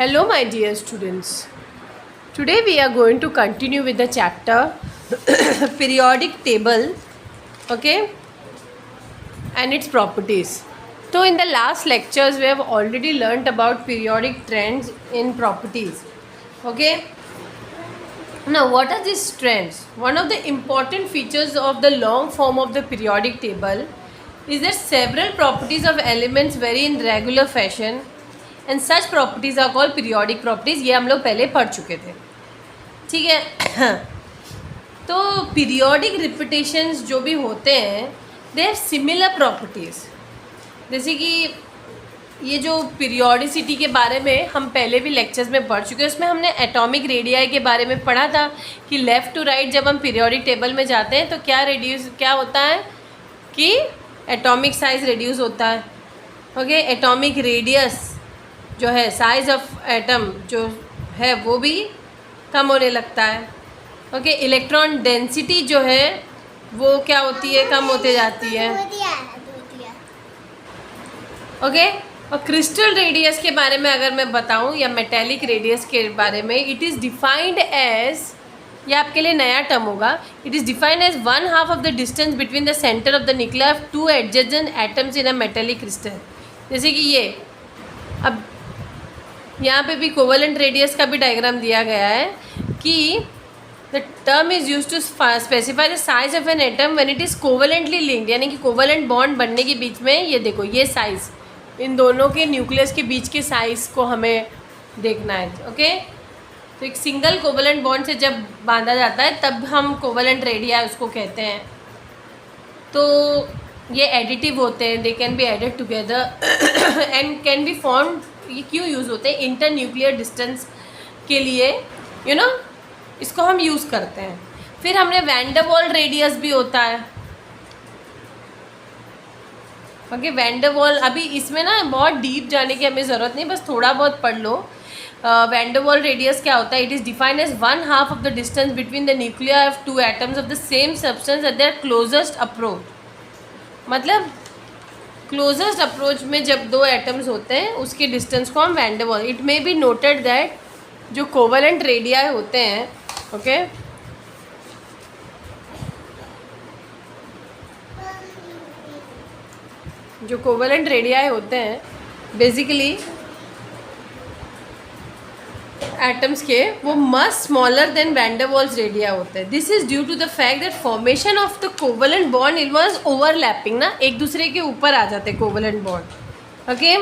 Hello, my dear students. Today we are going to continue with the chapter periodic table, okay, and its properties. So, in the last lectures, we have already learnt about periodic trends in properties, okay. Now, what are these trends? One of the important features of the long form of the periodic table is that several properties of elements vary in regular fashion and such properties are called periodic properties. ये हम लोग पहले पढ़ चुके थे, ठीक है. तो periodic repetitions जो भी होते हैं they have similar properties. जैसे कि ये जो पीरियोडिसिटी के बारे में हम पहले भी लेक्चर्स में पढ़ चुके हैं. उसमें हमने एटॉमिक रेडियाई के बारे में पढ़ा था कि लेफ़्ट टू राइट जब हम पीरियोडिक टेबल में जाते हैं तो क्या होता है कि एटॉमिक साइज़ रिड्यूस होता है, ओके. एटॉमिक रेडियस जो है, साइज़ ऑफ एटम जो है वो भी कम होने लगता है, ओके. इलेक्ट्रॉन डेंसिटी जो है वो क्या होती है, कम होते जाती है, ओके. और क्रिस्टल रेडियस के बारे में अगर मैं बताऊं या मेटेलिक रेडियस के बारे में, इट इज़ डिफाइंड एज, ये आपके लिए नया टर्म होगा, it is defined as 1/2 of the distance between the centre of the nuclear of 2 adjacent atoms in a metallic crystal. जैसे कि ये अब यहाँ पे भी कोवेलेंट रेडियस का भी डायग्राम दिया गया है कि the term is use to specify the size of an atom when it is covalently linked, यानी कि कोवेलेंट बॉन्ड बनने के बीच में ये देखो ये साइज़, इन दोनों के न्यूक्लियस के बीच के साइज़ को हमें देखना है, ओके. तो एक सिंगल कोवेलेंट बॉन्ड से जब बांधा जाता है तब हम कोवेलेंट रेडिया उसको कहते हैं. तो ये एडिटिव होते हैं, they can be added together and can be formed. ये क्यों यूज़ होते हैं? इंटर न्यूक्लियर डिस्टेंस के लिए, यू नो, इसको हम यूज़ करते हैं. फिर हमने वैन डर वाल रेडियस भी होता है, ओके. वैन डर वाल, अभी इसमें ना बहुत डीप जाने की हमें ज़रूरत नहीं, बस थोड़ा बहुत पढ़ लो. वैन डर वाल रेडियस क्या होता है? It is defined as 1/2 of the distance between the nuclear of 2 atoms of the same substance at their closest approach. मतलब क्लोजेस्ट अप्रोच में जब 2 एटम्स होते हैं उसके डिस्टेंस को हम वैन डर वाल. It may be noted that जो कोवेलेंट रेडियाई होते हैं, ओके, जो कोवेलेंट रेडियाई होते हैं बेसिकली एटम्स के, वो much smaller than van der Waals radii होते हैं. This is due to the fact that formation of the covalent bond involves overlapping, ना, एक दूसरे के ऊपर आ जाते हैं कोवेलेंट बॉन्ड, ओके.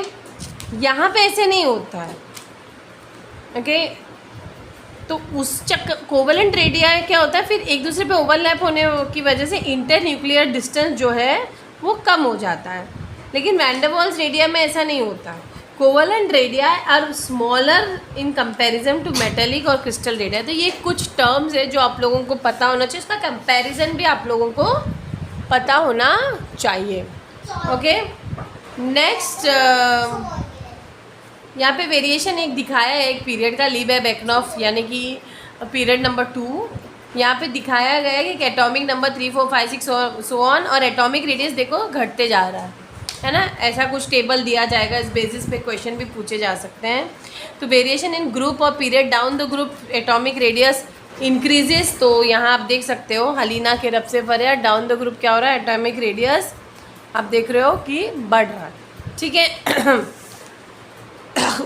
यहाँ पे ऐसे नहीं होता है, ओके. तो उस कोवेलेंट रेडिया क्या होता है, फिर एक दूसरे पे ओवरलैप होने की वजह से इंटर न्यूक्लियर डिस्टेंस जो है वो कम हो जाता है. लेकिन वैन डर वाल्स रेडिया में ऐसा नहीं होता. Covalent radii are smaller in comparison to metallic और क्रिस्टल रेडिया. तो ये कुछ टर्म्स है जो आप लोगों को पता होना चाहिए, उसका कंपैरिजन भी आप लोगों को पता होना चाहिए, ओके. नेक्स्ट यहाँ पे वेरिएशन एक दिखाया है एक पीरियड का, लीबेव-बेकनॉफ, यानी कि पीरियड नंबर 2. यहाँ पे दिखाया गया है कि एटॉमिक नंबर 3, 4, 5, 6 और सो ऑन, और एटॉमिक रेडियस देखो घटते जा रहा है ना. ऐसा कुछ टेबल दिया जाएगा, इस बेसिस पे क्वेश्चन भी पूछे जा सकते हैं. तो वेरिएशन इन ग्रुप और period down the group atomic radius increases. तो यहाँ आप देख सकते हो हलीना के रब से फरिया, डाउन द ग्रुप क्या हो रहा है, एटॉमिक रेडियस आप देख रहे हो कि बढ़ रहा है, ठीक है.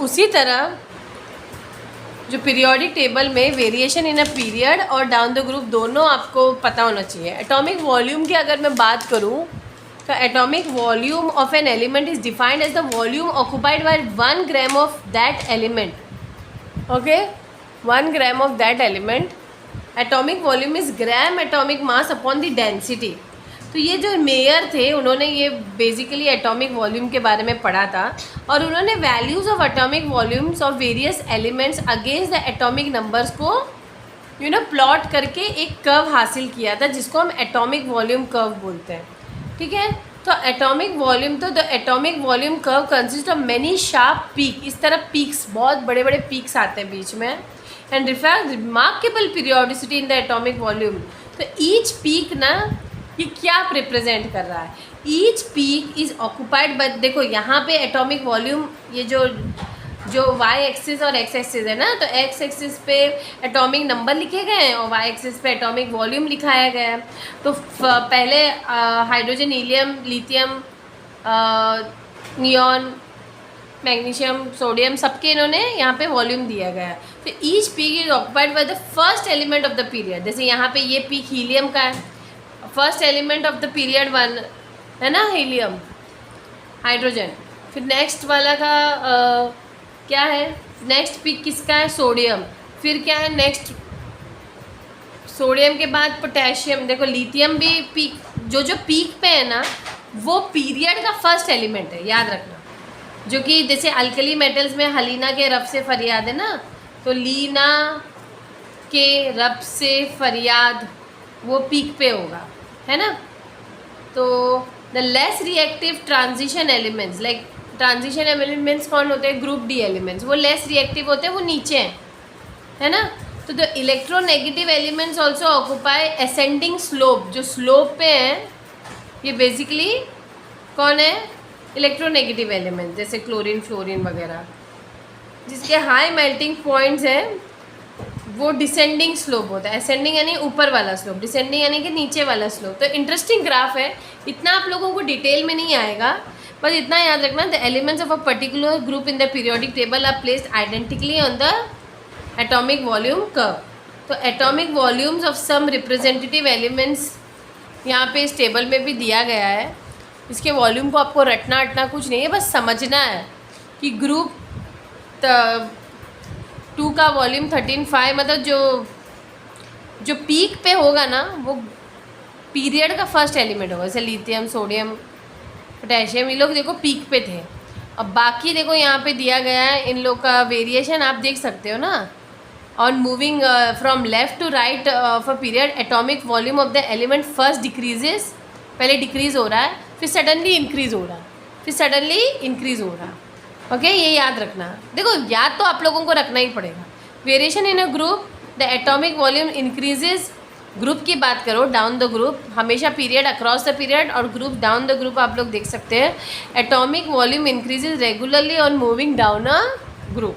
उसी तरह जो पीरियोडिक टेबल में वेरिएशन इन अ पीरियड और डाउन द ग्रुप दोनों आपको पता होना चाहिए. एटॉमिक वॉल्यूम की अगर मैं बात करूं तो atomic volume of an element is defined as the volume occupied by 1 gram of that element, okay. 1 gram of that element. Atomic volume is gram atomic mass upon the density. तो ये जो mayor थे उन्होंने ये basically atomic volume के बारे में पढ़ा था, और उन्होंने values of atomic volumes of various elements against the atomic numbers को प्लॉट करके एक कर्व हासिल किया था जिसको हम एटॉमिक वॉल्यूम कर्व बोलते हैं, ठीक है. तो एटॉमिक वॉल्यूम, तो the atomic volume curve consist of many sharp peak. इस तरह पीक्स, बहुत बड़े बड़े पीक्स आते हैं बीच में, and reflect remarkable periodicity in the atomic volume. तो ईच पीक ना ये क्या रिप्रेजेंट कर रहा है, each peak is occupied by, देखो यहाँ पे एटॉमिक वॉल्यूम, ये जो जो वाई एक्सिस और एक्स एक्सिस है ना, तो एक्स एक्सिस पे एटॉमिक नंबर लिखे गए हैं और वाई एक्सिस पे एटॉमिक वॉल्यूम लिखाया गया है। तो पहले hydrogen, helium, lithium, neon, magnesium, sodium, सबके इन्होंने यहाँ पे वॉल्यूम दिया गया है। तो each peak is occupied by the first element of the period. जैसे यहाँ पे ये पीक हीलियम का है, first element of the period 1 है ना, हीलियम, हाइड्रोजन। फिर नेक्स्ट वाला का क्या है, नेक्स्ट पीक किसका है, सोडियम। फिर क्या है नेक्स्ट, सोडियम के बाद पोटेशियम। देखो लिथियम भी पीक, जो जो पीक पे है ना वो पीरियड का फर्स्ट एलिमेंट है, याद रखना। जो कि जैसे अल्कली मेटल्स में हलीना के रब से फरियाद है ना, तो लीना के रब से फरियाद वो पीक पे होगा, है ना। तो the less reactive transition elements, like transition elements कौन होते हैं, ग्रुप डी एलिमेंट्स, वो लेस रिएक्टिव होते हैं, वो नीचे हैं, है ना। तो the electronegative elements also occupy ascending slope, जो स्लोप पे हैं ये बेसिकली कौन है, इलेक्ट्रोनेगेटिव एलिमेंट, जैसे क्लोरीन, फ्लोरीन वगैरह, जिसके हाई मेल्टिंग पॉइंट्स हैं वो डिसेंडिंग स्लोप होता है। असेंडिंग यानी ऊपर वाला स्लोप, डिसेंडिंग यानी कि नीचे वाला स्लोप। तो इंटरेस्टिंग ग्राफ है, इतना आप लोगों को डिटेल में नहीं आएगा, बस इतना याद रखना, the elements of a particular group in the periodic table are placed identically on the atomic volume curve. तो atomic volumes of some representative elements यहाँ पे इस टेबल में भी दिया गया है। इसके वॉल्यूम को आपको रटना अटना कुछ नहीं है, बस समझना है कि ग्रुप 2 का वॉल्यूम 13.5, मतलब जो पीक पे होगा ना वो पीरियड का फर्स्ट एलिमेंट होगा। जैसे लिथियम, सोडियम, पोटेशियम, ये लोग देखो पीक पे थे। अब बाकी देखो यहाँ पे दिया गया है, इन लोग का वेरिएशन आप देख सकते हो ना। On moving from left to right of a period, atomic volume of the element first decreases, पहले डिक्रीज हो रहा है, फिर सडनली इंक्रीज हो रहा है, फिर सडनली इंक्रीज हो रहा है। ओके, ये याद रखना। देखो याद तो आप लोगों को रखना ही पड़ेगा। Variation in a group, the atomic volume increases, group की बात करो, डाउन द ग्रुप, हमेशा पीरियड अक्रॉस द पीरियड, और ग्रुप डाउन द ग्रुप आप लोग देख सकते हैं। Atomic volume increases regularly on moving down a group.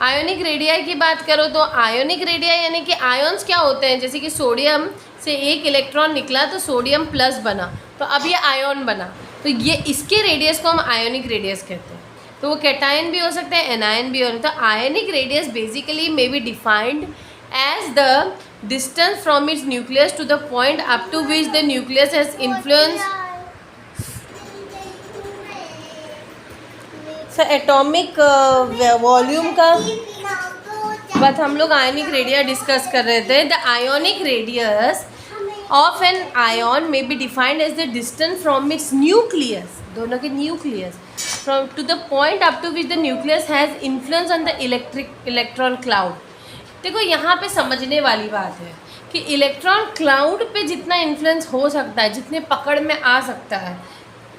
Ionic radii की बात करो तो आयोनिक रेडियाई यानी कि आयन्स क्या होते हैं, जैसे कि सोडियम से एक इलेक्ट्रॉन निकला तो सोडियम प्लस बना, तो अब ये आयन बना, तो ये इसके रेडियस को हम आयोनिक रेडियस कहते हैं। तो वो कैटायन भी हो सकते हैं, एनायन भी हो सकता है। तो ionic radius basically may be defined as the distance from its nucleus to the point up to which the nucleus has influence. Sir atomic volume का बात हम लोग आयोनिक रेडियस डिस्कस कर रहे थे। The ionic radius of an ion may be defined as the distance from its nucleus, दोनों के nucleus, from to the point up to which the nucleus has influence on the electron cloud. देखो यहाँ पे समझने वाली बात है कि इलेक्ट्रॉन क्लाउड पे जितना इन्फ्लुएंस हो सकता है, जितने पकड़ में आ सकता है,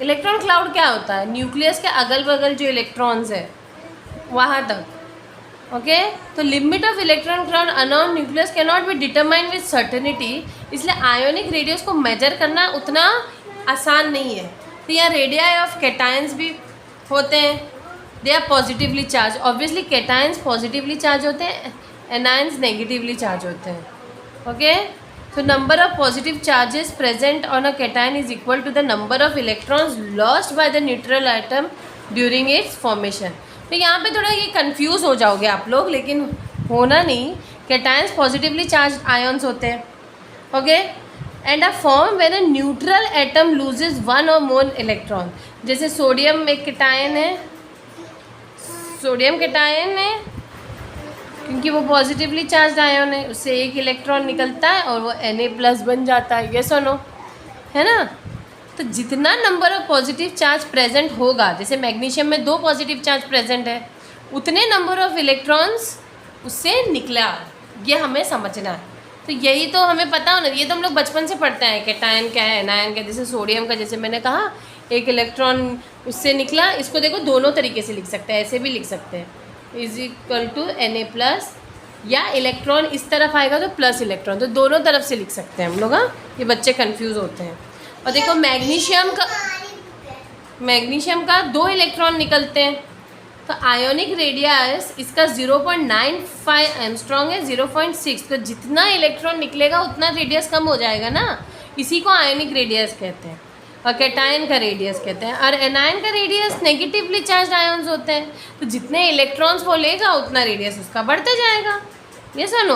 इलेक्ट्रॉन क्लाउड क्या होता है, न्यूक्लियस के अगल बगल जो इलेक्ट्रॉन्स है वहाँ तक। ओके, तो limit of electron cloud unknown nucleus can not be determined with certainty, इसलिए आयोनिक रेडियस को मेजर करना उतना आसान नहीं है। तो यहाँ रेडियाई ऑफ कैटायंस भी होते हैं, they are positively charge, obviously cations positively charge होते हैं, एनायंस नेगेटिवली चार्ज होते हैं। ओके, तो number of positive charges present on a cation is equal to the number of electrons lost by the neutral atom during its formation. तो यहाँ पे थोड़ा ये कंफ्यूज हो जाओगे आप लोग, लेकिन होना नहीं। कैटायंस पॉजिटिवली चार्ज आयन्स होते हैं, okay, and are form when a neutral atom loses 1 और मोर इलेक्ट्रॉन। जैसे सोडियम एक कैटायन है, सोडियम कैटायन है क्योंकि वो पॉजिटिवली चार्ज आयन है, उससे एक इलेक्ट्रॉन निकलता है और वो Na+ बन जाता है, यस और नो, है ना। तो जितना number of positive charge present होगा, जैसे मैग्नीशियम में 2 पॉजिटिव चार्ज प्रेजेंट है, उतने नंबर ऑफ इलेक्ट्रॉन्स उससे निकला, ये हमें समझना है। तो यही तो हमें पता होना, ये तो हम लोग बचपन से पढ़ते हैं, कैटायन क्या है, एनायन क्या है। जैसे सोडियम का, जैसे मैंने कहा एक इलेक्ट्रॉन उससे निकला, इसको देखो दोनों तरीके से लिख सकते हैं, ऐसे भी लिख सकते हैं, इज इक्वल टू Na+, या इलेक्ट्रॉन इस तरफ आएगा तो प्लस इलेक्ट्रॉन, तो दोनों तरफ से लिख सकते हैं हम लोग। हाँ, ये बच्चे कंफ्यूज होते हैं। और देखो मैग्नीशियम का 2 इलेक्ट्रॉन निकलते हैं, तो आयोनिक रेडियस इसका 0.95 एंगस्ट्रॉम है, 0.6। तो जितना इलेक्ट्रॉन निकलेगा उतना रेडियस कम हो जाएगा ना, इसी को आयोनिक रेडियस कहते हैं। और कैटायन का रेडियस कहते हैं, और एनायन का रेडियस नेगेटिवली चार्ज आयन्स होते हैं। तो जितने इलेक्ट्रॉन्स वो लेगा उतना रेडियस उसका बढ़ते जाएगा। ये सुनो,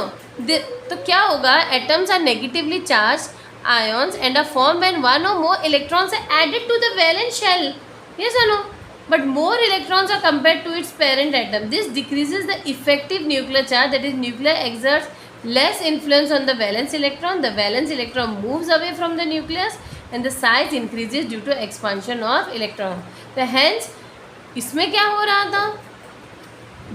तो क्या होगा, atoms are negatively charge ions and are formed when one or more electrons are added to the valence shell. Yes or no? But more electrons are compared to its parent atom. This decreases the effective nuclear charge, that is nuclear exerts less influence on the valence electron. The valence electron moves away from the nucleus and the size increases due to expansion of electron. So hence इसमें क्या हो रहा था,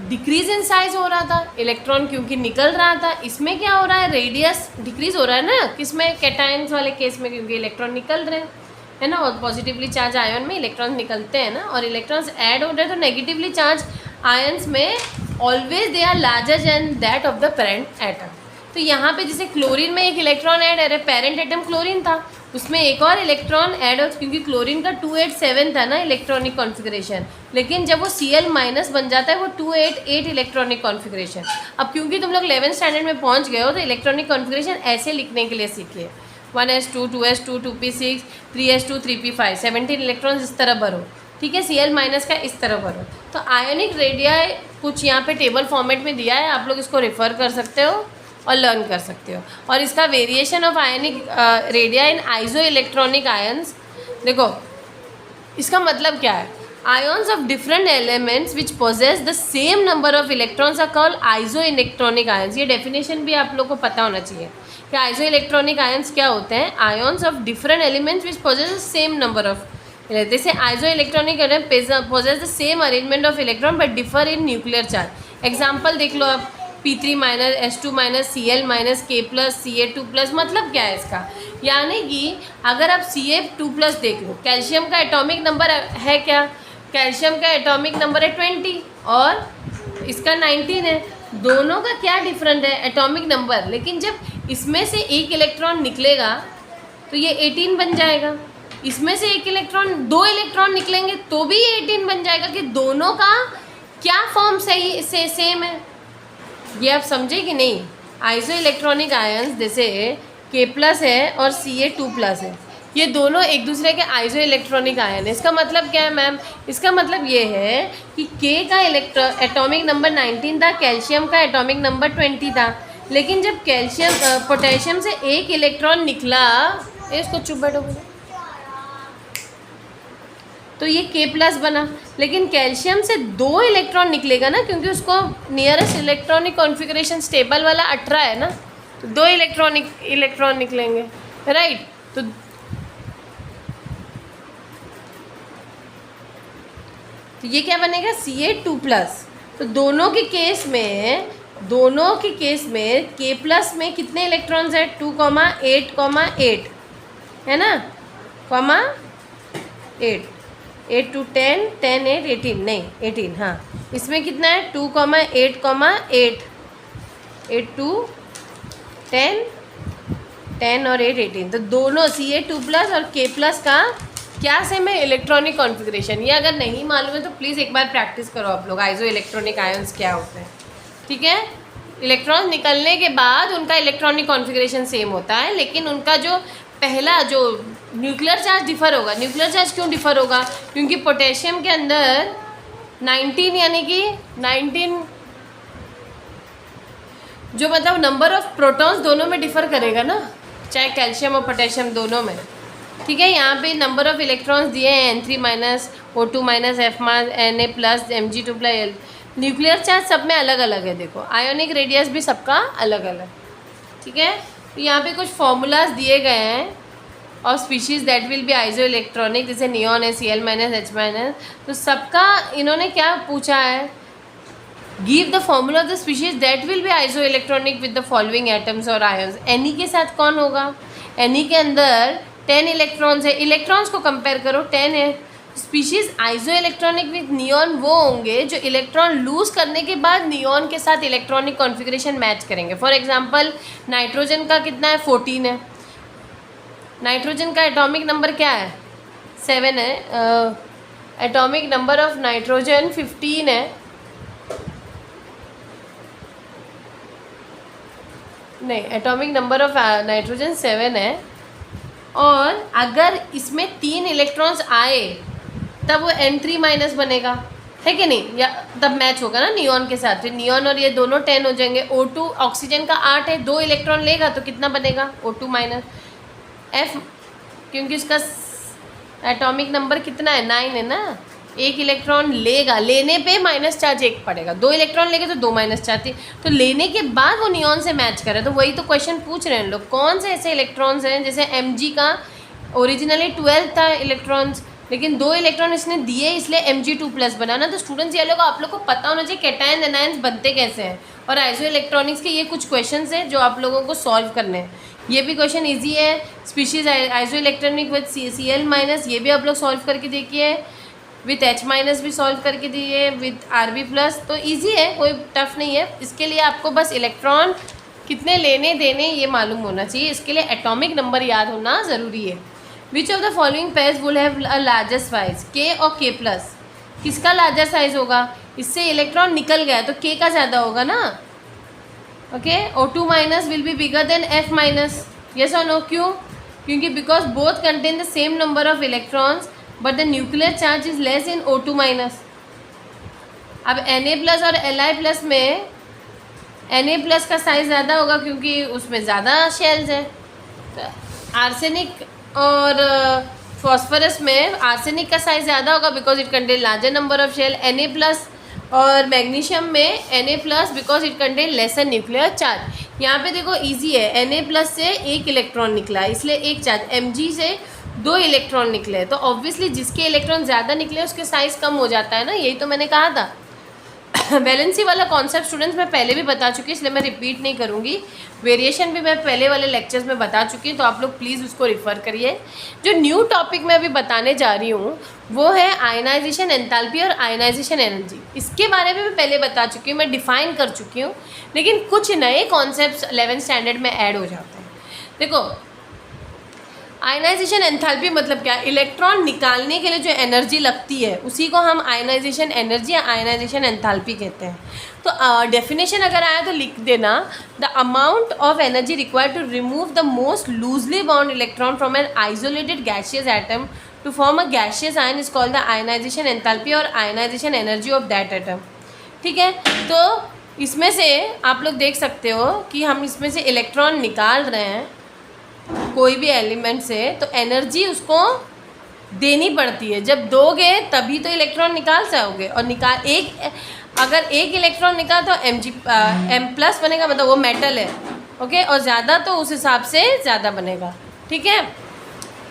decrease in size हो रहा था, electron क्योंकि निकल रहा था। इसमें क्या हो रहा है, रेडियस डिक्रीज हो रहा है ना, किसमें, कैटायंस वाले केस में, क्योंकि इलेक्ट्रॉन निकल रहे हैं, है ना। और पॉजिटिवली चार्ज आयन में इलेक्ट्रॉन निकलते हैं ना, और इलेक्ट्रॉन्स ऐड हो रहे हैं। तो नेगेटिवली चार्ज आयन्स में always they are larger than that of the parent atom. तो यहाँ पे जैसे क्लोरीन में एक इलेक्ट्रॉन ऐड है, पेरेंट एटम क्लोरीन था, उसमें एक और इलेक्ट्रॉन ऐड हो, क्योंकि क्लोरीन का 287 था ना इलेक्ट्रॉनिक कॉन्फ़िगरेशन, लेकिन जब वो Cl माइनस बन जाता है वो 288 इलेक्ट्रॉनिक कॉन्फ़िगरेशन। अब क्योंकि तुम लोग 11th स्टैंडर्ड में पहुंच गए हो तो इलेक्ट्रॉनिक कॉन्फ़िगरेशन ऐसे लिखने के लिए सीखिए, 1s2 2s2 2p6 3s2 3p5 17 electrons इस तरह भरो, ठीक है। Cl माइनस का इस तरह भरो। तो आयोनिक रेडियाई कुछ यहाँ पे टेबल फॉर्मेट में दिया है, आप लोग इसको रेफ़र कर सकते हो और लर्न कर सकते हो। और इसका variation of ionic radii in isoelectronic ions, देखो इसका मतलब क्या है, ions of different elements which possess the same number of electrons are called isoelectronic ions. ये डेफिनेशन भी आप लोग को पता होना चाहिए कि आइजो इलेक्ट्रॉनिक आयन्स क्या होते हैं, ions of different elements which possess the same number of, जैसे isoelectronic possess the same arrangement of electron but differ in nuclear charge. Example देख लो आप, P3 minus S2 minus Cl minus K plus Ca2 plus. मतलब क्या है इसका, यानी कि अगर आप Ca2 प्लस देख लो, कैल्शियम का एटॉमिक नंबर है क्या, कैल्शियम का एटॉमिक नंबर है 20 और इसका 19 है, दोनों का क्या डिफरेंट है, एटॉमिक नंबर। लेकिन जब इसमें से एक इलेक्ट्रॉन निकलेगा तो ये 18 बन जाएगा, इसमें से एक इलेक्ट्रॉन, 2 इलेक्ट्रॉन निकलेंगे तो भी ये 18 बन जाएगा, कि दोनों का क्या फॉर्म सही से सेम है। ये आप समझे कि नहीं। आइसो इलेक्ट्रॉनिक आयन्स जैसे K प्लस है और Ca2 प्लस है, ये दोनों एक दूसरे के आइसो इलेक्ट्रॉनिक आयन है। इसका मतलब क्या है मैम, इसका मतलब ये है कि K का एटॉमिक नंबर 19 था, कैल्शियम का एटॉमिक नंबर 20 था, लेकिन जब कैल्शियम पोटेशियम से एक इलेक्ट्रॉन निकला, इसको चुप बैठो, तो ये K प्लस बना। लेकिन कैल्शियम से 2 इलेक्ट्रॉन निकलेगा ना, क्योंकि उसको नियरेस्ट इलेक्ट्रॉनिक कॉन्फ़िगरेशन स्टेबल वाला 18 है ना, तो 2 इलेक्ट्रॉन निकलेंगे, राइट। तो ये क्या बनेगा, Ca2 प्लस। तो दोनों के केस में K प्लस में कितने इलेक्ट्रॉन्स है, 2,8,8 है ना, 8 8 to 10 10 8 18 नहीं 18, हाँ इसमें कितना है 2,8,8 8 to 10 10 और 8 18। तो दोनों Ca2 प्लस और K प्लस का क्या सेम है, इलेक्ट्रॉनिक कॉन्फ़िगरेशन। ये अगर नहीं मालूम है तो प्लीज़ एक बार प्रैक्टिस करो आप लोग, आइसो इलेक्ट्रॉनिक आयन्स क्या होते हैं, ठीक है। इलेक्ट्रॉन निकलने के बाद उनका इलेक्ट्रॉनिक कॉन्फ़िगरेशन सेम होता है, लेकिन उनका जो पहला जो न्यूक्लियर चार्ज डिफ़र होगा। न्यूक्लियर चार्ज क्यों डिफ़र होगा, क्योंकि पोटेशियम के अंदर 19 यानी कि 19 जो मतलब नंबर ऑफ प्रोटॉन्स दोनों में डिफ़र करेगा ना, चाहे कैल्शियम और पोटेशियम दोनों में, ठीक है। यहाँ पे नंबर ऑफ इलेक्ट्रॉन्स दिए हैं N3 minus O2 minus F मास Na plus Mg2 plus L। Nuclear charge सब में अलग अलग है, देखो आयोनिक रेडियस भी सबका अलग अलग, ठीक है। तो यहाँ पे कुछ फॉर्मूलाज दिए गए हैं और species that will be iso electronic, जैसे नियॉन है Cl माइनस H माइनस। तो सबका इन्होंने क्या पूछा है, give the formula of the species that will be iso electronic with the following atoms और आयन्स। Ni के साथ कौन होगा, Ni के अंदर 10 इलेक्ट्रॉन्स है, इलेक्ट्रॉन्स को कंपेयर करो 10 है। Species iso electronic with neon वो होंगे जो इलेक्ट्रॉन लूज करने के बाद नियॉन के साथ इलेक्ट्रॉनिक कॉन्फ़िगरेशन मैच करेंगे। फॉर एग्जांपल नाइट्रोजन का कितना है, 14 है। नाइट्रोजन का एटॉमिक नंबर क्या है, 7 है, एटॉमिक नंबर ऑफ नाइट्रोजन 15 है, नहीं एटॉमिक नंबर ऑफ नाइट्रोजन 7 है, और अगर इसमें 3 इलेक्ट्रॉन्स आए तब वो N3 माइनस बनेगा, है कि नहीं, या तब मैच होगा ना नियॉन के साथ, फिर नियॉन और ये दोनों 10 हो जाएंगे। O2 ऑक्सीजन का 8 है, 2 इलेक्ट्रॉन लेगा तो कितना बनेगा O2 माइनस F, क्योंकि इसका एटॉमिक नंबर कितना है 9 है ना, 1 इलेक्ट्रॉन लेगा, लेने पे माइनस चार्ज 1 पड़ेगा, 2 इलेक्ट्रॉन लेंगे तो 2 माइनस चार्ज थी, तो लेने के बाद वो नियॉन से मैच करे। तो वही तो क्वेश्चन पूछ रहे हैं लोग, कौन से ऐसे इलेक्ट्रॉन्स हैं, जैसे Mg का ओरिजिनली 12 था इलेक्ट्रॉन्स, लेकिन 2 इलेक्ट्रॉन इसने दिए इसलिए Mg2+ बना ना। तो स्टूडेंट्स ये लोग आप लोग को पता होना चाहिए कैटायन एनायंस बनते कैसे हैं, और आइसो इलेक्ट्रॉनिक्स के ये कुछ क्वेश्चंस हैं जो आप लोगों को सॉल्व करने हैं। ये भी क्वेश्चन इजी है, species iso electronic with Cl-, ये भी आप लोग सॉल्व करके देखिए, विथ H- भी सॉल्व करके दिए, विथ Rb+, तो ईजी है, कोई टफ नहीं है। इसके लिए आपको बस इलेक्ट्रॉन कितने लेने देने ये मालूम होना चाहिए, इसके लिए एटॉमिक नंबर याद होना ज़रूरी है। Which of the following pairs will have a largest size, K और K+, किसका लार्जर साइज होगा, इससे इलेक्ट्रॉन निकल गया तो K का ज़्यादा होगा ना, okay. O2 minus will be bigger than F-, yes और नो, क्यों, क्योंकि because both contain the same number of electrons but the nuclear charge is less in O2 minus. अब Na+ और Li+ में Na+ का साइज ज़्यादा होगा क्योंकि उसमें ज़्यादा शेल्स हैं। तो आर्सेनिक और फॉस्फोरस में आर्सेनिक का साइज ज़्यादा होगा because it contain larger number of shell. Na+ और मैग्नीशियम में Na+ because it contain lesser nuclear charge. यहाँ पे देखो इजी है, Na+ से 1 इलेक्ट्रॉन निकला इसलिए 1 चार्ज, Mg से 2 इलेक्ट्रॉन निकले, तो ऑब्वियसली जिसके इलेक्ट्रॉन ज़्यादा निकले उसके साइज़ कम हो जाता है ना, यही तो मैंने कहा था। वैलेंसी वाला कॉन्सेप्ट स्टूडेंट्स मैं पहले भी बता चुकी इसलिए मैं रिपीट नहीं करूँगी, वेरिएशन भी मैं पहले वाले लेक्चर्स में बता चुकी हूँ, तो आप लोग प्लीज़ उसको रिफ़र करिए। जो न्यू टॉपिक मैं अभी बताने जा रही हूँ वो है आयनाइजेशन एंथैल्पी और आयनाइजेशन एनर्जी। इसके बारे में भी पहले बता चुकी हूँ, मैं डिफ़ाइन कर चुकी हूँ, लेकिन कुछ नए कॉन्सेप्ट 11th स्टैंडर्ड में ऐड हो जाते हैं। देखो आयनाइजेशन एंथैल्पी मतलब क्या, इलेक्ट्रॉन निकालने के लिए जो एनर्जी लगती है उसी को हम आयनाइजेशन एनर्जी या आयनाइजेशन एंथैल्पी कहते हैं। तो डेफिनेशन अगर आया तो लिख देना, the amount of energy required to remove the most loosely bound electron from an isolated gaseous atom to form a gaseous ion is called the ionization enthalpy और ionization energy of that atom. ठीक है, तो इसमें से आप लोग देख सकते हो कि हम इसमें से इलेक्ट्रॉन निकाल रहे हैं कोई भी एलिमेंट से, तो एनर्जी उसको देनी पड़ती है, जब दोगे तभी तो इलेक्ट्रॉन निकाल जाओगे। और अगर एक इलेक्ट्रॉन निकाल तो M+ बनेगा, मतलब वो मेटल है, ओके, और ज़्यादा तो उस हिसाब से ज़्यादा बनेगा। ठीक है,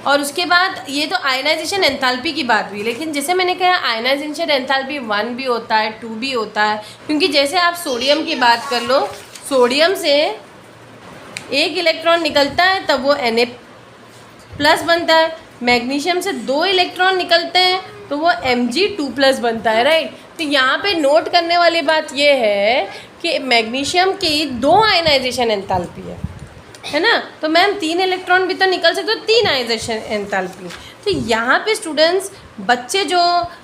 और उसके बाद ये तो आयनाइजेशन एंथैल्पी की बात हुई, लेकिन जैसे मैंने कहा आयनाइजेशन एंथैल्पी 1 भी होता है 2 भी होता है, क्योंकि जैसे आप सोडियम की बात कर लो, सोडियम से 1 इलेक्ट्रॉन निकलता है तब वो Na+ बनता है, मैग्नीशियम से 2 इलेक्ट्रॉन निकलते हैं तो वो Mg2+ बनता है, राइट। तो यहाँ पे नोट करने वाली बात ये है कि मैग्नीशियम की 2 आयनाइजेशन एंथैल्पी है ना, तो मैम 3 इलेक्ट्रॉन भी तो निकल सकते, तो 3 आयनाइजेशन एंथैल्पी। तो यहाँ पे स्टूडेंट्स बच्चे जो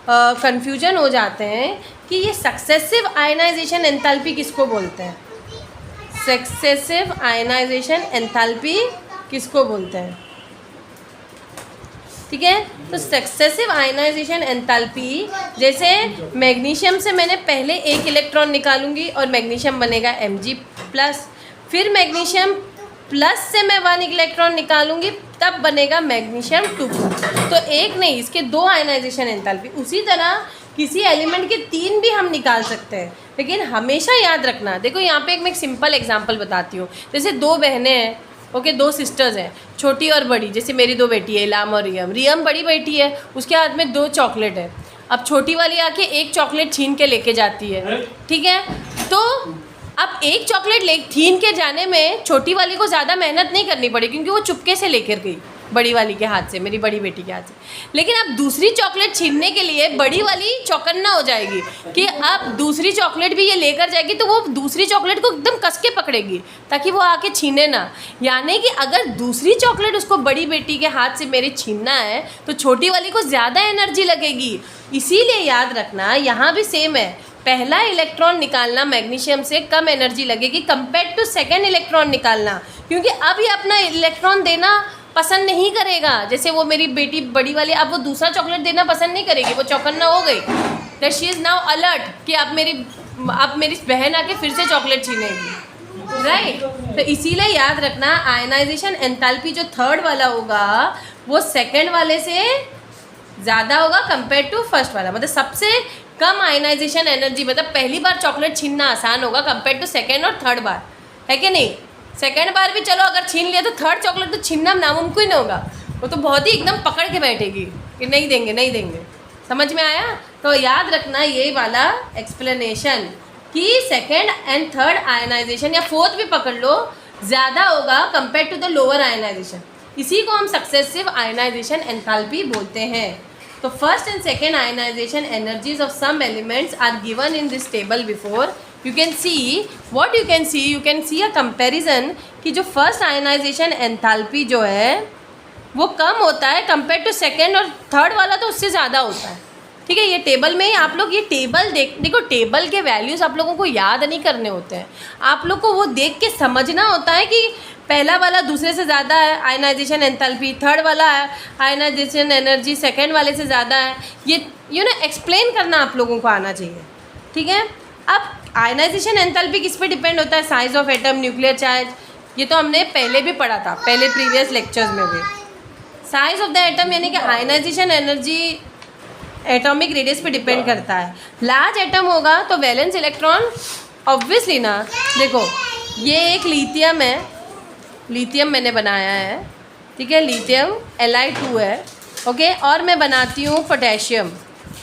कन्फ्यूजन हो जाते हैं कि ये सक्सेसिव आयनाइजेशन एंथैल्पी किसको बोलते हैं, सक्सेसिव आयनाइजेशन एंथैल्पी किसको बोलते हैं। ठीक है, तो सक्सेसिव आयनाइजेशन एंथैल्पी, जैसे मैग्नीशियम से मैंने पहले 1 इलेक्ट्रॉन निकालूंगी और मैग्नीशियम बनेगा Mg+, फिर मैग्नीशियम प्लस से मैं 1 इलेक्ट्रॉन निकालूंगी तब बनेगा मैग्नीशियम 2+। तो एक नहीं, इसके 2 आयनाइजेशन एंथैल्पी। उसी तरह किसी एलिमेंट के 3 भी हम निकाल सकते हैं, लेकिन हमेशा याद रखना, देखो यहाँ पे मैं एक सिंपल एग्जांपल बताती हूँ। जैसे 2 बहनें हैं, ओके, 2 सिस्टर्स हैं, छोटी और बड़ी। जैसे मेरी 2 बेटी है, इलाम और रियम बड़ी बेटी है, उसके हाथ में 2 चॉकलेट है। अब छोटी वाली आके 1 चॉकलेट छीन के लेके जाती है, ठीक है। तो अब 1 चॉकलेट छीन के जाने में छोटी वाली को ज़्यादा मेहनत नहीं करनी पड़ी क्योंकि वो चुपके से लेकर गई, बड़ी वाली के हाथ से, मेरी बड़ी बेटी के हाथ से। लेकिन अब दूसरी चॉकलेट छीनने के लिए बड़ी वाली चौकन्ना हो जाएगी कि अब दूसरी चॉकलेट भी ये लेकर जाएगी, तो वो दूसरी चॉकलेट को एकदम कस के पकड़ेगी ताकि वो आके छीने ना। यानी कि अगर दूसरी चॉकलेट उसको बड़ी बेटी के हाथ से मेरे छीनना है तो छोटी वाली को ज़्यादा एनर्जी लगेगी। इसीलिए याद रखना यहाँ भी सेम है, पहला इलेक्ट्रॉन निकालना मैग्नीशियम से कम एनर्जी लगेगी कंपेयर टू सेकेंड इलेक्ट्रॉन निकालना, क्योंकि अब ये अपना इलेक्ट्रॉन देना पसंद नहीं करेगा। जैसे वो मेरी बेटी बड़ी वाली, अब वो दूसरा चॉकलेट देना पसंद नहीं करेगी, वो चौकन्ना हो गई, that she is now alert कि अब मेरी बहन आके फिर से चॉकलेट छीनेगी, राइट। तो इसीलिए याद रखना आयनाइजेशन एंथैल्पी जो थर्ड वाला होगा वो सेकेंड वाले से ज़्यादा होगा कंपेयर टू फर्स्ट वाला। मतलब सबसे कम आयनाइजेशन एनर्जी, मतलब पहली बार चॉकलेट छीनना आसान होगा कंपेयर टू सेकेंड और थर्ड बार, है कि नहीं। सेकेंड बार भी चलो अगर छीन लिया तो थर्ड चॉकलेट तो छीनना नामुमकिन होगा, वो तो बहुत ही एकदम पकड़ के बैठेगी कि नहीं देंगे नहीं देंगे। समझ में आया। तो याद रखना ये वाला एक्सप्लेनेशन कि सेकेंड एंड थर्ड आयनाइजेशन या फोर्थ भी पकड़ लो ज़्यादा होगा compare to the lower ionisation. इसी को हम सक्सेसिव आयनाइजेशन एंथैल्पी बोलते हैं। तो first and second ionisation energies of some elements are given in this table before. You can see what you can see a comparison कि जो first ionization enthalpy जो है वो कम होता है कंपेयर टू सेकेंड, और थर्ड वाला तो उससे ज़्यादा होता है। ठीक है, ये टेबल में आप लोग ये टेबल देखो, टेबल के वैल्यूज़ आप लोगों को याद नहीं करने होते हैं, आप लोग को वो देख के समझना होता है कि पहला वाला दूसरे से ज़्यादा है आयनाइजेशन एंथैल्पी, थर्ड वाला आयनाइजेशन एनर्जी सेकेंड वाले से ज़्यादा है। ये एक्सप्लेन करना आप लोगों को आना चाहिए। ठीक है, अब आयनाइजेशन एंथैल्पी किस पे डिपेंड होता है, size of atom, nuclear charge, ये तो हमने पहले भी पढ़ा था, पहले प्रीवियस लेक्चर्स में भी। साइज ऑफ द एटम यानी कि आयनाइजेशन एनर्जी एटॉमिक रेडियस पे डिपेंड करता है। लार्ज एटम होगा तो वैलेंस इलेक्ट्रॉन ऑब्वियसली ना, देखो ये एक लिथियम है, लिथियम मैंने बनाया है, ठीक है, लिथियम Li2 है, ओके, और मैं बनाती हूँ पोटेशियम।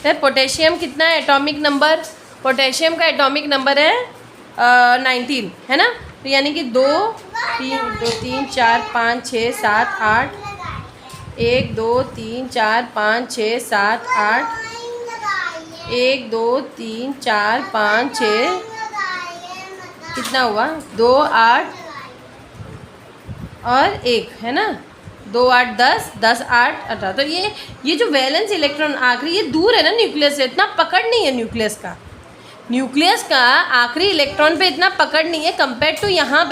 पोटेशियम कितना है एटॉमिक नंबर, पोटेशियम का एटॉमिक नंबर है 19, है ना। तो यानी कि 2 3 4 5 6 7 8, 1 2 3 4 5 6 7 8, 1 2 3 4 5 6, कितना हुआ 2 8 और 1, है ना, 2 8 10 10 8 18। तो ये जो वैलेंस इलेक्ट्रॉन आखिरी, ये दूर है ना न्यूक्लियस से, इतना पकड़ नहीं है न्यूक्लियस का। न्यूक्लियस का आखिरी इलेक्ट्रॉन पे इतना पकड़ नहीं है कंपेयर टू यहाँ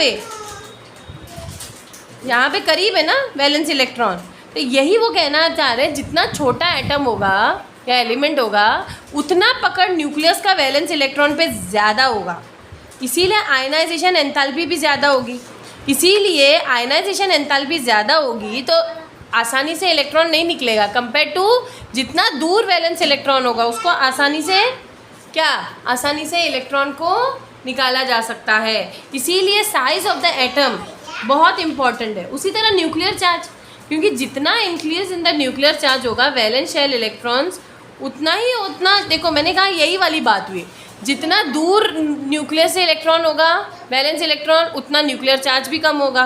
पे करीब है ना वैलेंस इलेक्ट्रॉन। तो यही वो कहना चाह रहे हैं, जितना छोटा एटम होगा या एलिमेंट होगा उतना पकड़ न्यूक्लियस का वैलेंस इलेक्ट्रॉन पे ज़्यादा होगा, इसीलिए आयनाइजेशन एंथैल्पी भी ज़्यादा होगी। इसीलिए आयनाइजेशन एंथैल्पी ज़्यादा होगी तो आसानी से इलेक्ट्रॉन नहीं निकलेगा कंपेयर टू जितना दूर वैलेंस इलेक्ट्रॉन होगा उसको आसानी से इलेक्ट्रॉन को निकाला जा सकता है। इसीलिए साइज ऑफ द एटम बहुत इंपॉर्टेंट है। उसी तरह न्यूक्लियर चार्ज, क्योंकि जितना increase in the nuclear charge होगा वैलेंस शेल इलेक्ट्रॉन्स उतना देखो मैंने कहा यही वाली बात हुई, जितना दूर न्यूक्लियस से इलेक्ट्रॉन होगा वैलेंस इलेक्ट्रॉन उतना न्यूक्लियर चार्ज भी कम होगा।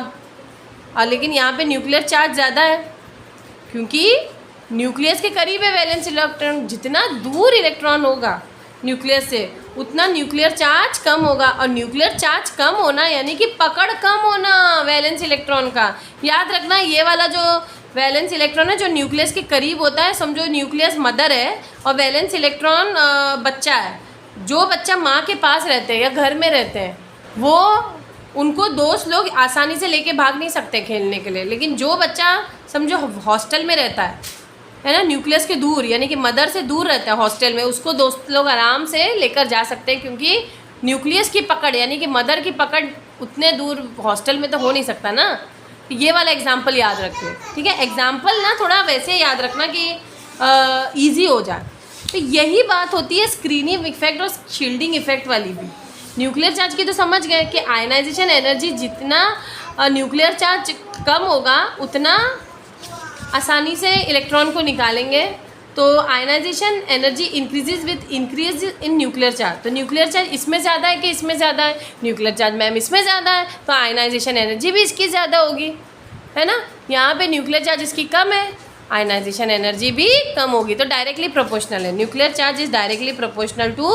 और लेकिन यहाँ पे न्यूक्लियर चार्ज ज़्यादा है क्योंकि न्यूक्लियस के करीब है वैलेंस इलेक्ट्रॉन। जितना दूर इलेक्ट्रॉन होगा न्यूक्लियस से उतना न्यूक्लियर चार्ज कम होगा, और न्यूक्लियर चार्ज कम होना यानी कि पकड़ कम होना वैलेंस इलेक्ट्रॉन का। याद रखना ये वाला जो वैलेंस इलेक्ट्रॉन है जो न्यूक्लियस के करीब होता है, समझो न्यूक्लियस मदर है और वैलेंस इलेक्ट्रॉन बच्चा है। जो बच्चा माँ के पास रहते हैं या घर में रहते हैं वो उनको दोस्त लोग आसानी से लेके भाग नहीं सकते खेलने के लिए, लेकिन जो बच्चा समझो हॉस्टल में रहता है ना, न्यूक्लियस के दूर यानी कि मदर से दूर रहता है हॉस्टल में, उसको दोस्त लोग आराम से लेकर जा सकते हैं क्योंकि न्यूक्लियस की पकड़ यानी कि मदर की पकड़ उतने दूर हॉस्टल में तो हो नहीं सकता ना। ये वाला एग्जाम्पल याद रखिए, ठीक है। एग्जाम्पल ना थोड़ा वैसे याद रखना कि ईजी हो जाए। तो यही बात होती है स्क्रीनिंग इफेक्ट और शील्डिंग इफेक्ट वाली भी। न्यूक्लियर चार्ज की तो समझ गए कि आयनाइजेशन एनर्जी जितना न्यूक्लियर चार्ज कम होगा उतना आसानी से इलेक्ट्रॉन को निकालेंगे। तो ionization energy increases with increase in nuclear charge. तो न्यूक्लियर चार्ज इसमें ज़्यादा है कि इसमें ज़्यादा है, न्यूक्लियर चार्ज मैम इसमें ज़्यादा है तो आयनाइजेशन एनर्जी भी इसकी ज़्यादा होगी। है ना। यहाँ पे न्यूक्लियर चार्ज इसकी कम है, आयनाइजेशन एनर्जी भी कम होगी, तो डायरेक्टली प्रोपोर्शनल है। Nuclear charge is directly proportional to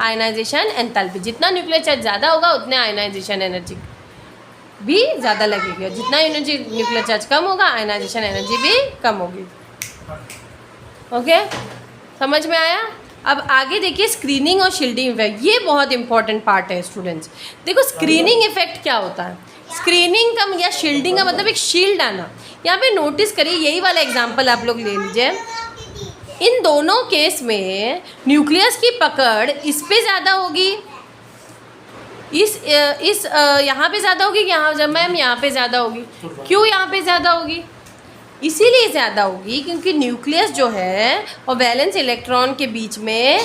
ionisation enthalpy. जितना न्यूक्लियर चार्ज ज़्यादा होगा उतने आयनाइजेशन एनर्जी भी ज़्यादा लगेगी, और जितना एनर्जी न्यूक्लियर चार्ज कम होगा आयनाइजेशन एनर्जी भी कम होगी। ओके, समझ में आया। अब आगे देखिए स्क्रीनिंग और शील्डिंग इफेक्ट, ये बहुत इंपॉर्टेंट पार्ट है स्टूडेंट्स। देखो स्क्रीनिंग इफेक्ट क्या होता है, स्क्रीनिंग का या शील्डिंग का मतलब एक शील्ड आना। यहाँ पे नोटिस करिए, यही वाला एग्जांपल आप लोग ले लीजिए। इन दोनों केस में न्यूक्लियस की पकड़ इस पे ज़्यादा होगी, इस यहाँ पे ज़्यादा होगी, यहाँ जब मैम यहाँ पे ज़्यादा होगी। क्यों यहाँ पे ज़्यादा होगी? इसीलिए ज़्यादा होगी क्योंकि न्यूक्लियस जो है और वैलेंस इलेक्ट्रॉन के बीच में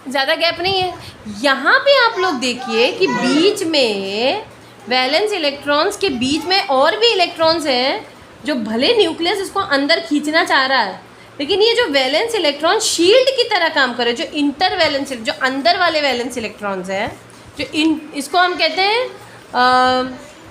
ज़्यादा गैप नहीं है। यहाँ पे आप लोग देखिए कि बीच में वैलेंस इलेक्ट्रॉन्स के बीच में और भी इलेक्ट्रॉन्स हैं, जो भले न्यूक्लियस इसको अंदर खींचना चाह रहा है, लेकिन ये जो वैलेंस इलेक्ट्रॉन शील्ड की तरह काम करे, जो इंटर वैलेंस, जो अंदर वाले वैलेंस इलेक्ट्रॉन्स हैं, जो इसको हम कहते हैं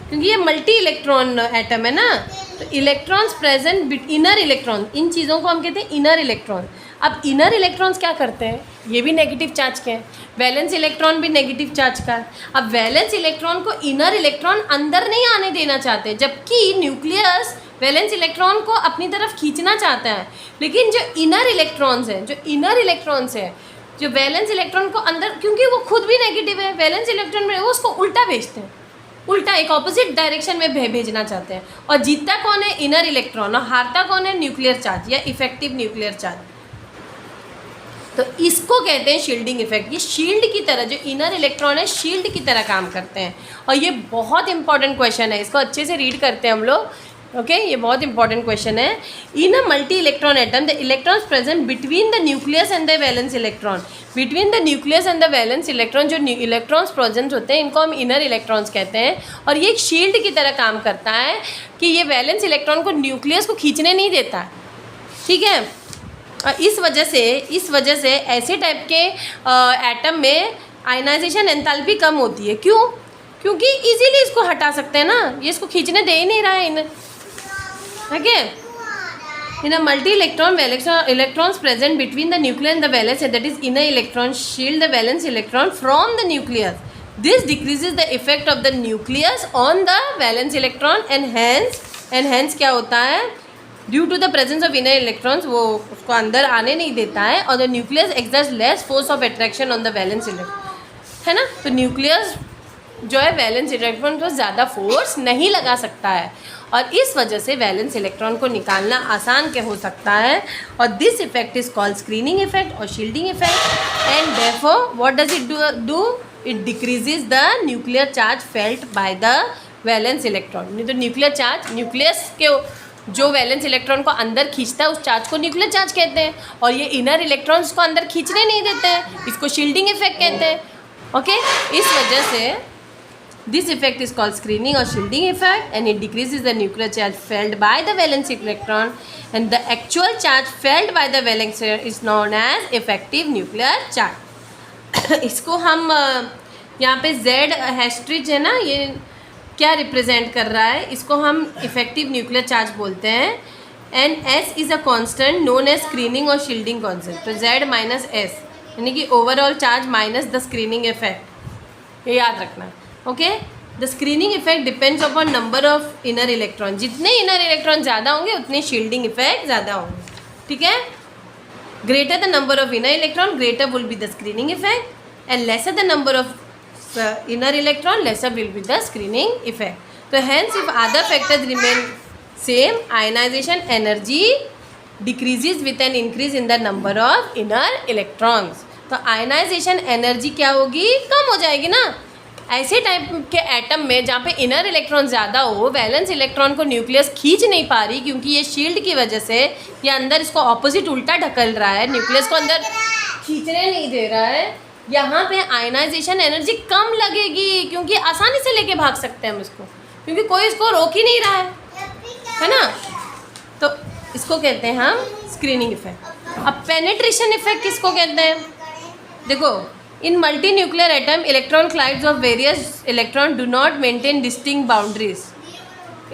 क्योंकि ये मल्टी इलेक्ट्रॉन एटम है ना, तो इलेक्ट्रॉन्स प्रेजेंट इनर इलेक्ट्रॉन, इन चीज़ों को हम कहते हैं इनर इलेक्ट्रॉन। अब इनर इलेक्ट्रॉन्स क्या करते हैं, ये भी नेगेटिव चार्ज के हैं, वैलेंस इलेक्ट्रॉन भी नेगेटिव चार्ज का है। अब वैलेंस इलेक्ट्रॉन को इनर इलेक्ट्रॉन अंदर नहीं आने देना चाहते, जबकि न्यूक्लियस वैलेंस इलेक्ट्रॉन को अपनी तरफ खींचना चाहता है। लेकिन जो इनर इलेक्ट्रॉन्स हैं, जो इनर इलेक्ट्रॉन्स हैं, जो वैलेंस इलेक्ट्रॉन को अंदर, क्योंकि वो खुद भी नेगेटिव है, वैलेंस इलेक्ट्रॉन में वो उसको उल्टा भेजते हैं, उल्टा एक ऑपोजिट डायरेक्शन में भेजना चाहते हैं। और जीतता कौन है? इनर इलेक्ट्रॉन, और हारता कौन है? न्यूक्लियर चार्ज या इफेक्टिव न्यूक्लियर चार्ज। तो इसको कहते हैं शील्डिंग इफेक्ट। ये शील्ड की तरह, जो इनर इलेक्ट्रॉन है शील्ड की तरह काम करते हैं। और ये बहुत इंपॉर्टेंट क्वेश्चन है, इसको अच्छे से रीड करते हैं हम लोग। ओके, ये बहुत इंपॉर्टेंट क्वेश्चन है। In a multi electron atom the electrons present between the nucleus and the valence electron, between the nucleus and the valence electron, जो इलेक्ट्रॉन्स प्रेजेंट होते हैं इनको हम इनर इलेक्ट्रॉन्स कहते हैं। और ये एक शील्ड की तरह काम करता है कि ये वैलेंस इलेक्ट्रॉन को न्यूक्लियस को खींचने नहीं देता है, ठीक है। और इस वजह से ऐसे टाइप के एटम में आयनाइजेशन एंथैल्पी कम होती है। क्यों? क्योंकि इजीली इसको हटा सकते हैं ना, ये इसको खींचने दे ही नहीं रहा है। Okay, in a multi-electron electrons present between the nucleus and the valence, that is inner electron shield the valence electron from the nucleus. This decreases the effect of the nucleus on the valence electron and hence क्या होता है, due to the presence of inner electrons वो उसको अंदर आने नहीं देता है, और the nucleus exerts less force of attraction on the valence electron, है ना। तो न्यूक्लियस जो है वैलेंस इलेक्ट्रॉन को ज़्यादा फोर्स नहीं लगा सकता है, और इस वजह से वैलेंस इलेक्ट्रॉन को निकालना आसान के हो सकता है। और this effect is called screening effect और shielding effect. And therefore what does it do? It decreases the nuclear charge felt by the valence electron. नहीं तो न्यूक्लियर चार्ज, न्यूक्लियस के जो वैलेंस इलेक्ट्रॉन को अंदर खींचता है उस चार्ज को न्यूक्लियर चार्ज कहते हैं, और ये इनर इलेक्ट्रॉन्स को अंदर खींचने नहीं देते हैं, इसको शील्डिंग इफेक्ट कहते हैं। ओके, इस वजह से this effect is called screening or shielding effect, and it decreases the nuclear charge felt by the valence electron, and the actual charge felt by the valence is known as effective nuclear charge. इसको हम यहाँ पे Z हैस्ट्रिज है ना, ये क्या represent कर रहा है, इसको हम इफेक्टिव न्यूक्लियर चार्ज बोलते हैं। And S is a constant known as screening और शील्डिंग कांस्टेंट। तो Z माइनस S यानी कि overall charge minus the screening effect, ये याद रखना। Okay, the screening effect depends upon number of inner electron. जितने इनर इलेक्ट्रॉन ज़्यादा होंगे उतने शील्डिंग इफेक्ट ज़्यादा होंगे, ठीक है। Greater the number of inner electron greater will be the screening effect, and lesser the number of inner electron lesser will be the screening effect. तो hence if other factors remain same, ionization energy decreases with an increase in the number of inner electrons. तो ionization energy क्या होगी? कम हो जाएगी ना। ऐसे type के atom में जहाँ पे इनर इलेक्ट्रॉन ज़्यादा हो, वैलेंस इलेक्ट्रॉन को न्यूक्लियस खींच नहीं पा रही क्योंकि ये शील्ड की वजह से ये अंदर इसको ऑपोजिट उल्टा ढकल रहा है, न्यूक्लियस को अंदर खींचने नहीं दे रहा है। यहाँ पे आयनाइजेशन एनर्जी कम लगेगी क्योंकि आसानी से लेके भाग सकते हैं हम इसको, क्योंकि कोई इसको रोक ही नहीं रहा है ना। तो इसको कहते हैं हम स्क्रीनिंग इफेक्ट। अब पेनिट्रेशन इफेक्ट किसको कहते हैं? देखो, in multi-nuclear atom, electron clouds of various electrons do not maintain distinct boundaries.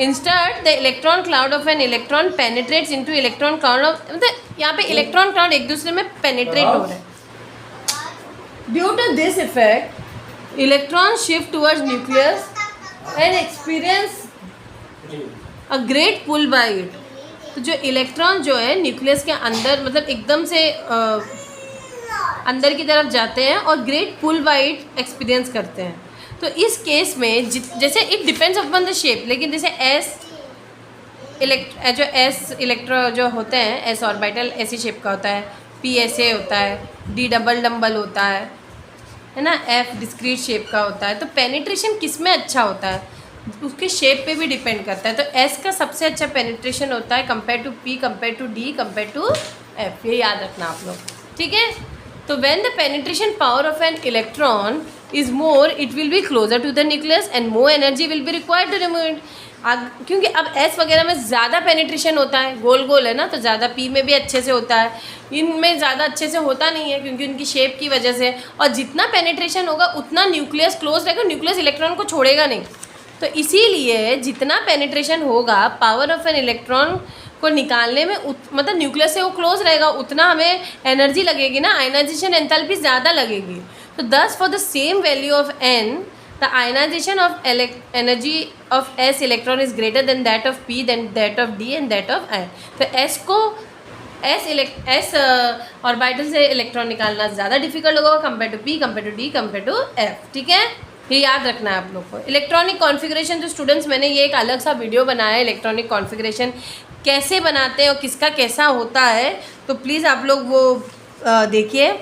Instead the electron cloud of an electron penetrates into electron cloud of, मतलब यहाँ पे इलेक्ट्रॉन क्लाउड एक दूसरे में पेनिट्रेट हो रहे हैं. Due to this effect electron shift towards nucleus and experience a great pull by it. तो जो इलेक्ट्रॉन जो है न्यूक्लियस के अंदर मतलब एकदम से अंदर की तरफ जाते हैं और great pull by it experience करते हैं. तो इस केस में जैसे it depends upon the shape, लेकिन जैसे जो एस इलेक्ट्रो जो होते हैं एस ऑर्बिटल ऐसी शेप का होता है, पी ऐसे होता है, डी डबल डम्बल होता है ना, एफ डिस्क्रीट शेप का होता है. तो पेनिट्रेशन किस में अच्छा होता है उसके शेप पे भी डिपेंड करता है. तो एस का सबसे अच्छा पेनिट्रेशन होता है compare to P, compare to D, compare to F. ये याद रखना आप लोग, ठीक है. तो when the penetration power of an electron is more, it will be closer to the nucleus and more energy will be required to remove it. क्योंकि अब S वगैरह में ज़्यादा पेनिट्रेशन होता है, गोल गोल है ना, तो ज़्यादा P में भी अच्छे से होता है, इनमें ज़्यादा अच्छे से होता नहीं है क्योंकि उनकी शेप की वजह से. और जितना पेनिट्रेशन होगा उतना न्यूक्लियस क्लोज रहेगा, न्यूक्लियस इलेक्ट्रॉन को छोड़ेगा नहीं. तो इसीलिए जितना पेनिट्रेशन होगा पावर ऑफ एन इलेक्ट्रॉन को निकालने में मतलब न्यूक्लियस से वो क्लोज रहेगा उतना हमें एनर्जी लगेगी ना, आयनाइजेशन एंथैल्पी ज़्यादा लगेगी. So thus for the same value of n, the ionization of energy of s electron is greater than that of p, than that of d and that of I. तो s को s orbital से electron निकालना ज़्यादा difficult होगा compare to p, compare to d, compare to f. ठीक है, ये याद रखना है आप लोग को. इलेक्ट्रॉनिक कॉन्फ़िगरेशन जो स्टूडेंट्स, मैंने ये एक अलग सा वीडियो बनाया है इलेक्ट्रॉनिक कॉन्फ़िगरेशन कैसे बनाते हैं और किसका कैसा होता है, तो प्लीज़ आप लोग वो देखिए.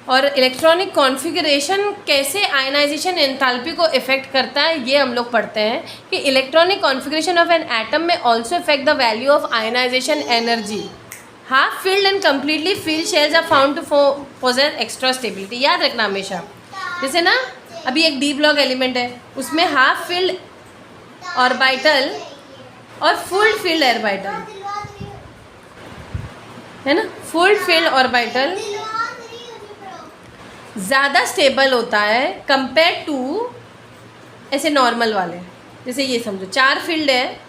और इलेक्ट्रॉनिक कॉन्फ़िगरेशन कैसे आयनाइजेशन एंथैल्पी को इफेक्ट करता है ये हम लोग पढ़ते हैं कि electronic configuration of an atom में also effect the value of ionization energy. Half filled and completely filled shells are found to possess extra stability. याद रखना हमेशा. जैसे ना अभी एक डी ब्लॉक एलिमेंट है, उसमें हाफ फिल्ड ऑर्बिटल और फुल फील्ड ऑर्बिटल है ना. फुल फील्ड ऑर्बिटल ज़्यादा स्टेबल होता है कंपेयर टू ऐसे नॉर्मल वाले. जैसे ये समझो 4 फील्ड है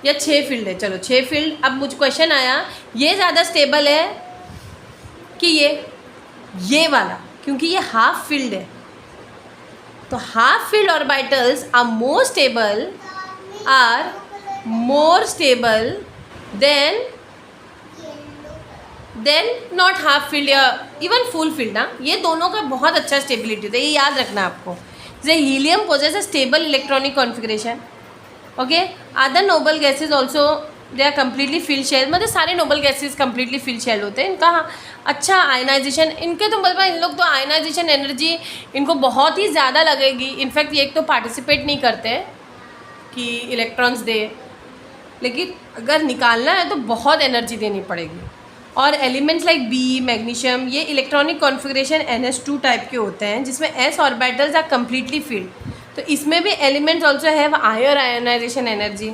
या 6 फील्ड है, चलो 6 फील्ड. अब मुझे क्वेश्चन आया ये ज़्यादा स्टेबल है कि ये वाला, क्योंकि ये हाफ फील्ड है. तो half filled orbitals are more stable than not half filled या इवन फुल फील्ड ना. ये दोनों का बहुत अच्छा स्टेबिलिटी होता है, ये याद रखना आपको. जैसे helium possess a stable electronic configuration. Okay, other noble gases also they are completely filled shell. मतलब सारे noble gases completely filled shell होते हैं. इनका अच्छा आयनाइजेशन, इनके तो मतलब इन लोग तो आयनाइजेशन एनर्जी इनको बहुत ही ज़्यादा लगेगी. इनफैक्ट ये एक तो पार्टिसिपेट नहीं करते कि इलेक्ट्रॉन्स दे, लेकिन अगर निकालना है तो बहुत एनर्जी देनी पड़ेगी. और एलिमेंट्स लाइक बी, मैग्नीशियम, ये इलेक्ट्रॉनिक कॉन्फ़िगरेशन NH2 टाइप के होते हैं जिसमें s orbitals are completely filled. तो इसमें भी elements also have higher ionization energy.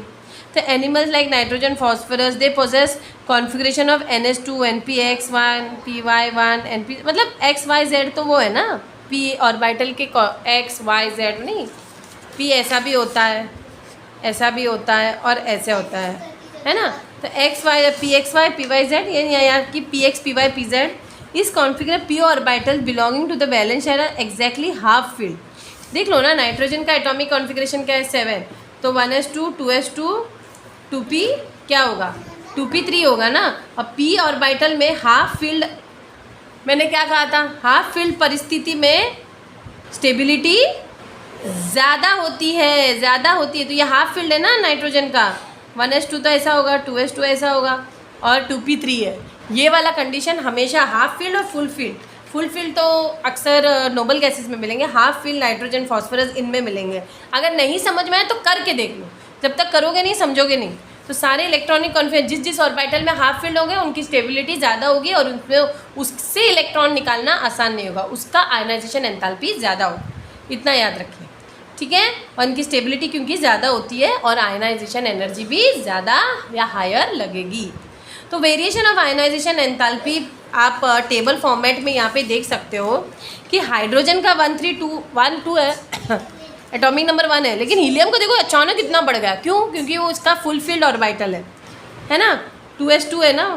तो animals like nitrogen, phosphorus, they possess configuration of NH2, NPX1, PY1, NP, मतलब XYZ तो वो है ना, P ऑर्बिटल के XYZ नहीं, P ऐसा भी होता है, ऐसा भी होता है और ऐसे होता है ना. तो XY, PXY, PYZ, ये यहाँ की PX, PY, PZ इस configure P orbital belonging to the valence shell are exactly half filled. देख लो ना, नाइट्रोजन का एटॉमिक कॉन्फ़िगरेशन क्या है 7, तो 1s2, 2s2, 2p क्या होगा 2p3 होगा ना. और P ऑर्बिटल में हाफ फील्ड, मैंने क्या कहा था, हाफ फील्ड परिस्थिति में स्टेबिलिटी ज़्यादा होती है, तो ये हाफ फील्ड है ना नाइट्रोजन का. 1s2 तो ऐसा होगा, 2s2 ऐसा होगा और 2p3 है. ये वाला कंडीशन हमेशा हाफ फील्ड और फुल फील्ड तो अक्सर नोबल गैसेस में मिलेंगे, हाफ फील्ड नाइट्रोजन, फॉस्फोरस इनमें मिलेंगे. अगर नहीं समझ में आए तो करके देख लो, जब तक करोगे नहीं समझोगे नहीं. तो सारे इलेक्ट्रॉनिक कॉन्फ़िगरेशन जिस ऑर्बिटल में हाफ फील्ड होंगे उनकी स्टेबिलिटी ज़्यादा होगी और उसमें उससे इलेक्ट्रॉन निकालना आसान नहीं होगा, उसका आयनाइजेशन एंथैल्पी ज़्यादा होगा. इतना याद रखिए, ठीक है. और इनकी स्टेबिलिटी क्योंकि ज़्यादा होती है और आयनाइजेशन एनर्जी भी ज़्यादा या हायर लगेगी. तो वेरिएशन ऑफ आयनाइजेशन एंथैल्पी आप टेबल फॉर्मेट में यहाँ पे देख सकते हो कि हाइड्रोजन का 132 है एटॉमिक नंबर 1 है, लेकिन हीलियम को देखो अचानक कितना बढ़ गया, क्यों? क्योंकि वो इसका फुल फील्ड ऑर्बिटल है ना, 2s2 है ना,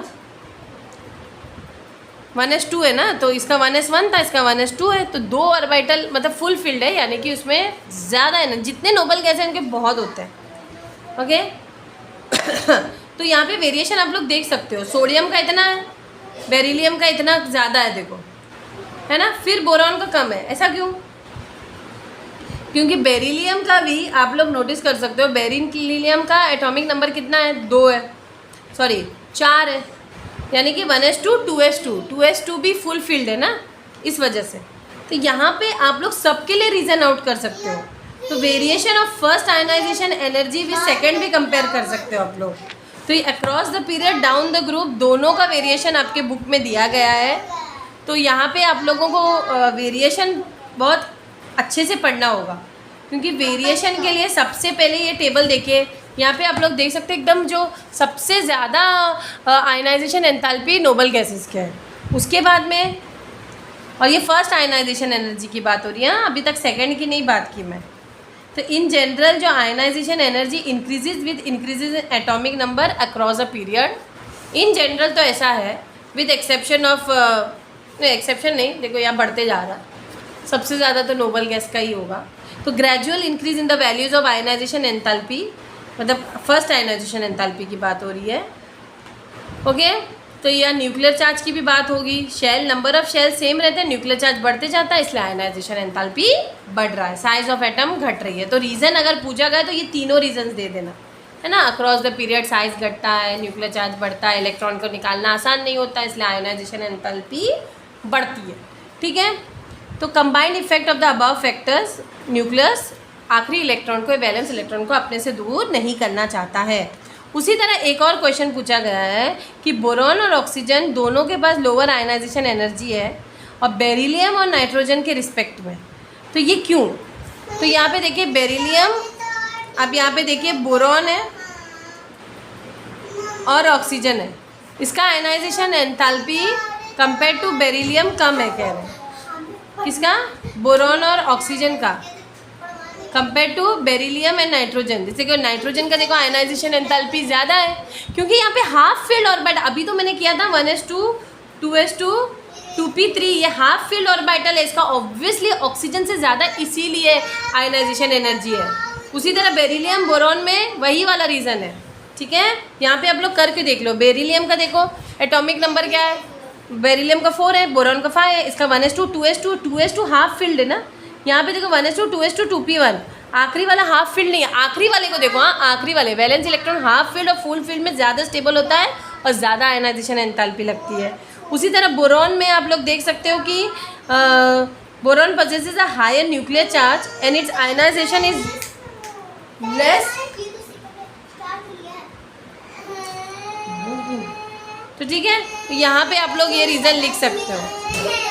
1s2 है ना, तो इसका 1s1 था, इसका 1s2 है, तो 2 ऑर्बिटल मतलब फुल फील्ड है, यानी कि उसमें ज़्यादा है ना, जितने नोबल गैस हैं उनके बहुत होते हैं, ओके। तो यहाँ पे वेरिएशन आप लोग देख सकते हो, सोडियम का इतना है, बेरिलियम का इतना ज़्यादा है, देखो, है ना। फिर बोरॉन का कम है, ऐसा क्यों? क्योंकि बेरिलियम का भी आप लोग नोटिस कर सकते हो, बेरिलियम का एटॉमिक नंबर कितना है? 2 है, सॉरी 4 है, यानी कि 1s2 2s2 भी फुल फील्ड है ना, इस वजह से। तो यहाँ पे आप लोग सबके लिए रीज़न आउट कर सकते हो। तो variation of first ionization energy with second भी कंपेयर कर सकते हो आप लोग। तो ये across the period down the group दोनों का वेरिएशन आपके बुक में दिया गया है। तो यहाँ पे आप लोगों को वेरिएशन बहुत अच्छे से पढ़ना होगा, क्योंकि वेरिएशन के लिए सबसे पहले ये टेबल देखिए, यहाँ पे आप लोग देख सकते हैं एकदम जो सबसे ज़्यादा आयनाइजेशन एंथैल्पी नोबल गैसेस के है, उसके बाद में, और ये फर्स्ट आयनाइजेशन एनर्जी की बात हो रही है, अभी तक सेकंड की नहीं बात की मैं। तो इन जनरल जो ionization energy increases with increases in atomic number across a period, in general तो ऐसा है, विद एक्सेप्शन ऑफ, एक्सेप्शन नहीं, देखो यहाँ बढ़ते जा रहा है, सबसे ज़्यादा तो नोबल गैस का ही होगा। तो gradual increase in the values of ionization enthalpy, मतलब फर्स्ट आयनाइजेशन एंथैल्पी की बात हो रही है, ओके। तो यह न्यूक्लियर चार्ज की भी बात होगी, shell number of shell same रहते हैं, न्यूक्लियर चार्ज बढ़ते जाता है, इसलिए आयनाइजेशन एंथैल्पी बढ़ रहा है, साइज ऑफ एटम घट रही है। तो रीज़न अगर पूछा गया तो ये तीनों रीजन्स दे देना, है ना। अक्रॉस द पीरियड साइज घटता है, न्यूक्लियर चार्ज बढ़ता है, इलेक्ट्रॉन को निकालना आसान नहीं होता है, इसलिए आयनाइजेशन एंथैल्पी बढ़ती है, ठीक है। तो combined effect of the above factors, nucleus आखिरी इलेक्ट्रॉन को, वैलेंस इलेक्ट्रॉन को अपने से दूर नहीं करना चाहता है। उसी तरह एक और क्वेश्चन पूछा गया है कि बोरॉन और ऑक्सीजन दोनों के पास लोअर आयनाइजेशन एनर्जी है और बेरिलियम और नाइट्रोजन के रिस्पेक्ट में, तो ये क्यों? तो यहाँ पे देखिए बेरिलियम, अब यहाँ पे देखिए बोरॉन है और ऑक्सीजन है, इसका ionization enthalpy compare to beryllium कम है, कह रहे हैं। किसका? बोरॉन और ऑक्सीजन का compare to beryllium and nitrogen. जैसे कि नाइट्रोजन का देखो आयनाइजेशन एंथैल्पी ज़्यादा है, क्योंकि यहाँ पे हाफ फील्ड ऑर्बिटल, अभी तो मैंने किया था 1s2 2s2 2p3, ये हाफ फील्ड ऑर्बिटल है, इसका ऑब्वियसली ऑक्सीजन से ज़्यादा इसीलिए आयनाइजेशन एनर्जी है। उसी तरह बेरिलियम बोरॉन में वही वाला रीज़न है, ठीक है। यहाँ पे आप लोग करके देख लो, बेरिलियम का देखो एटॉमिक नंबर क्या है, बेरिलियम का 4 है, बोरॉन का 5 है, इसका 1s2 2s2 हाफ फील्ड है ना। यहाँ पे देखो 1s2 2s2 2p1, आखिरी वाला हाफ फील्ड नहीं है, आखिरी वाले को देखो, हाँ आखिरी वाले वैलेंस इलेक्ट्रॉन हाफ फील्ड और फुल फील्ड में ज़्यादा स्टेबल होता है और ज़्यादा आयनाइजेशन एंथैल्पी लगती है। उसी तरह बोरॉन में आप लोग देख सकते हो कि boron possesses a higher nuclear charge and its ionization is less। तो ठीक है, तो यहाँ पे आप लोग ये रीज़न लिख सकते हो।